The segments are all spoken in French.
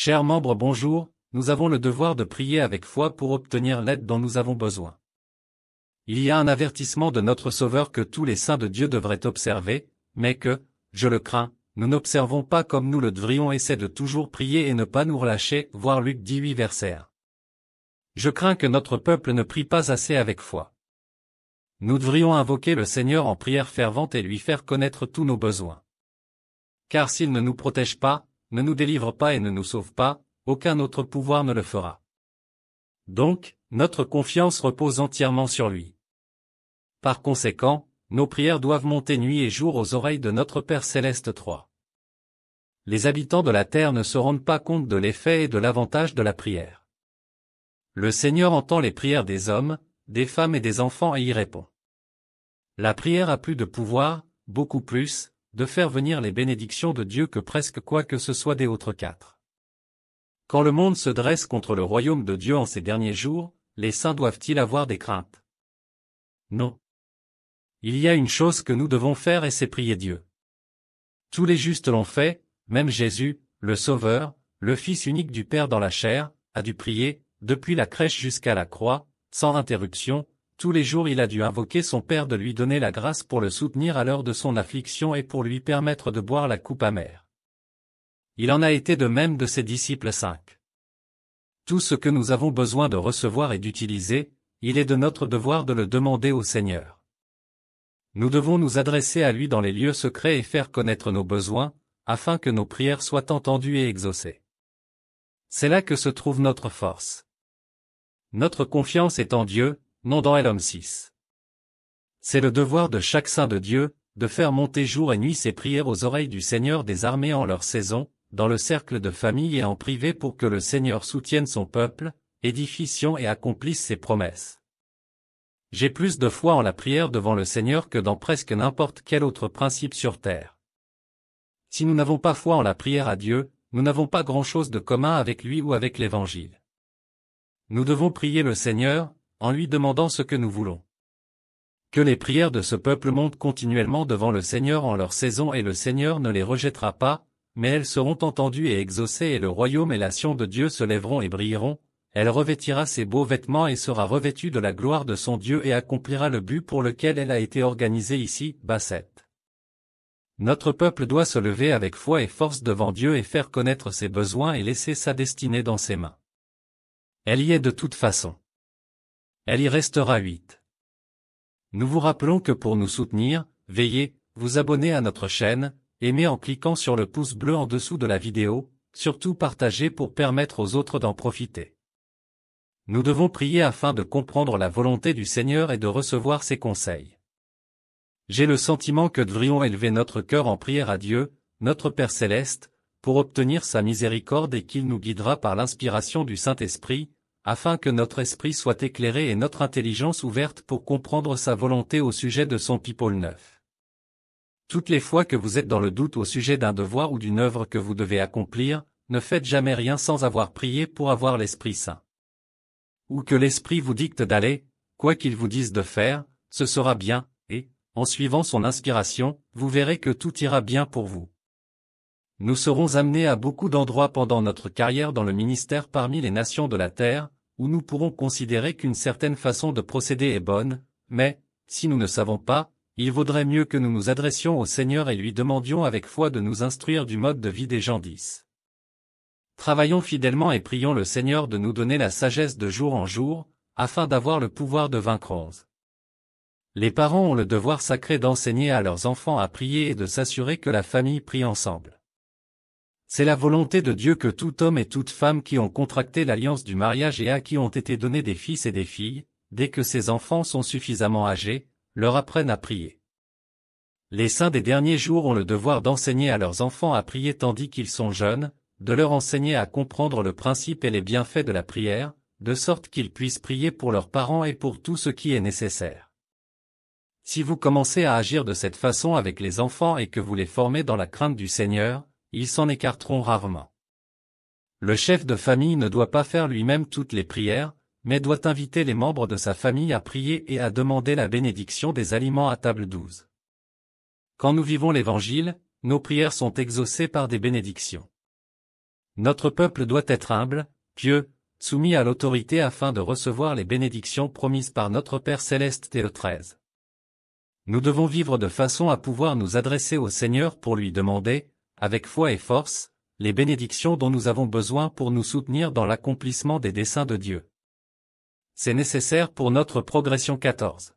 Chers membres, bonjour, nous avons le devoir de prier avec foi pour obtenir l'aide dont nous avons besoin. Il y a un avertissement de notre Sauveur que tous les saints de Dieu devraient observer, mais que, je le crains, nous n'observons pas comme nous le devrions. Essaie de toujours prier et ne pas nous relâcher, voir Luc 18 verset 1. Je crains que notre peuple ne prie pas assez avec foi. Nous devrions invoquer le Seigneur en prière fervente et lui faire connaître tous nos besoins. Car s'il ne nous protège pas, ne nous délivre pas et ne nous sauve pas, aucun autre pouvoir ne le fera. Donc, notre confiance repose entièrement sur lui. Par conséquent, nos prières doivent monter nuit et jour aux oreilles de notre Père Céleste 3. Les habitants de la terre ne se rendent pas compte de l'effet et de l'avantage de la prière. Le Seigneur entend les prières des hommes, des femmes et des enfants et y répond. La prière a plus de pouvoir, beaucoup plus, de faire venir les bénédictions de Dieu que presque quoi que ce soit des autres quatre. Quand le monde se dresse contre le royaume de Dieu en ces derniers jours, les saints doivent-ils avoir des craintes? Non. Il y a une chose que nous devons faire et c'est prier Dieu. Tous les justes l'ont fait, même Jésus, le Sauveur, le Fils unique du Père dans la chair, a dû prier, depuis la crèche jusqu'à la croix, sans interruption. Tous les jours il a dû invoquer son Père de lui donner la grâce pour le soutenir à l'heure de son affliction et pour lui permettre de boire la coupe amère. Il en a été de même de ses disciples 5. Tout ce que nous avons besoin de recevoir et d'utiliser, il est de notre devoir de le demander au Seigneur. Nous devons nous adresser à lui dans les lieux secrets et faire connaître nos besoins, afin que nos prières soient entendues et exaucées. C'est là que se trouve notre force. Notre confiance est en Dieu, non dans l'homme 6. C'est le devoir de chaque saint de Dieu, de faire monter jour et nuit ses prières aux oreilles du Seigneur des armées en leur saison, dans le cercle de famille et en privé pour que le Seigneur soutienne son peuple, édifie Sion et accomplisse ses promesses. J'ai plus de foi en la prière devant le Seigneur que dans presque n'importe quel autre principe sur terre. Si nous n'avons pas foi en la prière à Dieu, nous n'avons pas grand-chose de commun avec lui ou avec l'Évangile. Nous devons prier le Seigneur, en lui demandant ce que nous voulons. Que les prières de ce peuple montent continuellement devant le Seigneur en leur saison et le Seigneur ne les rejettera pas, mais elles seront entendues et exaucées et le royaume et la Sion de Dieu se lèveront et brilleront. Elle revêtira ses beaux vêtements et sera revêtue de la gloire de son Dieu et accomplira le but pour lequel elle a été organisée ici, bas 7. Notre peuple doit se lever avec foi et force devant Dieu et faire connaître ses besoins et laisser sa destinée dans ses mains. Elle y est de toute façon. Elle y restera 8. Nous vous rappelons que pour nous soutenir, veuillez vous abonner à notre chaîne, aimez en cliquant sur le pouce bleu en dessous de la vidéo, surtout partagez pour permettre aux autres d'en profiter. Nous devons prier afin de comprendre la volonté du Seigneur et de recevoir ses conseils. J'ai le sentiment que devrions élever notre cœur en prière à Dieu, notre Père Céleste, pour obtenir sa miséricorde et qu'il nous guidera par l'inspiration du Saint-Esprit, afin que notre esprit soit éclairé et notre intelligence ouverte pour comprendre sa volonté au sujet de son people 9. Toutes les fois que vous êtes dans le doute au sujet d'un devoir ou d'une œuvre que vous devez accomplir, ne faites jamais rien sans avoir prié pour avoir l'Esprit Saint. Ou que l'Esprit vous dicte d'aller, quoi qu'il vous dise de faire, ce sera bien, et, en suivant son inspiration, vous verrez que tout ira bien pour vous. Nous serons amenés à beaucoup d'endroits pendant notre carrière dans le ministère parmi les nations de la terre, où nous pourrons considérer qu'une certaine façon de procéder est bonne, mais, si nous ne savons pas, il vaudrait mieux que nous nous adressions au Seigneur et lui demandions avec foi de nous instruire du mode de vie des gens 10. Travaillons fidèlement et prions le Seigneur de nous donner la sagesse de jour en jour, afin d'avoir le pouvoir de vaincre 11. Les parents ont le devoir sacré d'enseigner à leurs enfants à prier et de s'assurer que la famille prie ensemble. C'est la volonté de Dieu que tout homme et toute femme qui ont contracté l'alliance du mariage et à qui ont été donnés des fils et des filles, dès que ces enfants sont suffisamment âgés, leur apprennent à prier. Les saints des derniers jours ont le devoir d'enseigner à leurs enfants à prier tandis qu'ils sont jeunes, de leur enseigner à comprendre le principe et les bienfaits de la prière, de sorte qu'ils puissent prier pour leurs parents et pour tout ce qui est nécessaire. Si vous commencez à agir de cette façon avec les enfants et que vous les formez dans la crainte du Seigneur, ils s'en écarteront rarement. Le chef de famille ne doit pas faire lui-même toutes les prières, mais doit inviter les membres de sa famille à prier et à demander la bénédiction des aliments à table 12. Quand nous vivons l'Évangile, nos prières sont exaucées par des bénédictions. Notre peuple doit être humble, pieux, soumis à l'autorité afin de recevoir les bénédictions promises par notre Père Céleste. Théo 13. Nous devons vivre de façon à pouvoir nous adresser au Seigneur pour lui demander, avec foi et force, les bénédictions dont nous avons besoin pour nous soutenir dans l'accomplissement des desseins de Dieu. C'est nécessaire pour notre progression. 14.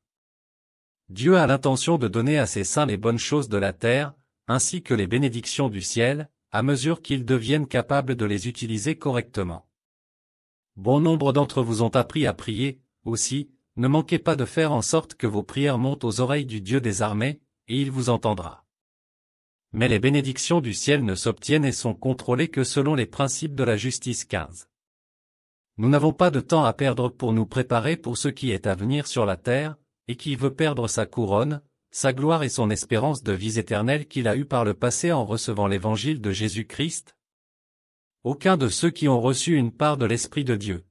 Dieu a l'intention de donner à ses saints les bonnes choses de la terre, ainsi que les bénédictions du ciel, à mesure qu'ils deviennent capables de les utiliser correctement. Bon nombre d'entre vous ont appris à prier, aussi, ne manquez pas de faire en sorte que vos prières montent aux oreilles du Dieu des armées, et il vous entendra. Mais les bénédictions du ciel ne s'obtiennent et sont contrôlées que selon les principes de la justice. 15. Nous n'avons pas de temps à perdre pour nous préparer pour ce qui est à venir sur la terre, et qui veut perdre sa couronne, sa gloire et son espérance de vie éternelle qu'il a eue par le passé en recevant l'évangile de Jésus-Christ? Aucun de ceux qui ont reçu une part de l'Esprit de Dieu.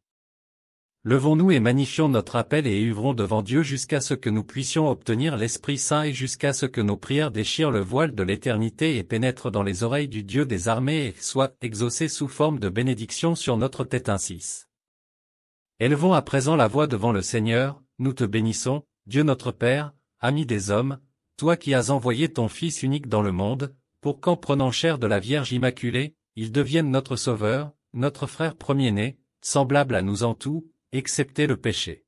Levons-nous et magnifions notre appel et œuvrons devant Dieu jusqu'à ce que nous puissions obtenir l'Esprit Saint et jusqu'à ce que nos prières déchirent le voile de l'éternité et pénètrent dans les oreilles du Dieu des armées et soient exaucées sous forme de bénédiction sur notre tête. 6. Élevons à présent la voix devant le Seigneur, nous te bénissons, Dieu notre Père, ami des hommes, toi qui as envoyé ton Fils unique dans le monde, pour qu'en prenant chair de la Vierge Immaculée, il devienne notre Sauveur, notre frère premier-né, semblable à nous en tout, excepté le péché.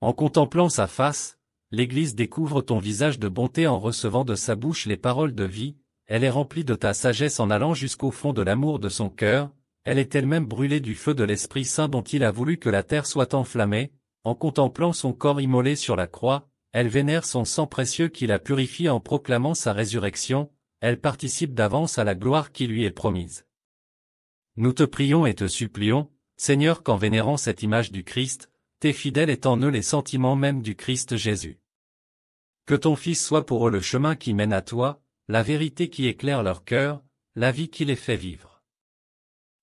En contemplant sa face, l'Église découvre ton visage de bonté en recevant de sa bouche les paroles de vie, elle est remplie de ta sagesse en allant jusqu'au fond de l'amour de son cœur, elle est elle-même brûlée du feu de l'Esprit Saint dont il a voulu que la terre soit enflammée, en contemplant son corps immolé sur la croix, elle vénère son sang précieux qui la purifie en proclamant sa résurrection, elle participe d'avance à la gloire qui lui est promise. Nous te prions et te supplions, Seigneur, qu'en vénérant cette image du Christ, tes fidèles aient en eux les sentiments mêmes du Christ Jésus. Que ton Fils soit pour eux le chemin qui mène à toi, la vérité qui éclaire leur cœur, la vie qui les fait vivre.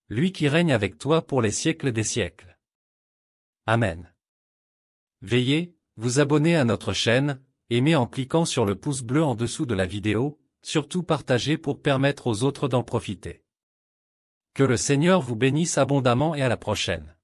Lui qui règne avec toi pour les siècles des siècles. Amen. Veuillez vous abonner à notre chaîne, aimez en cliquant sur le pouce bleu en dessous de la vidéo, surtout partagez pour permettre aux autres d'en profiter. Que le Seigneur vous bénisse abondamment et à la prochaine.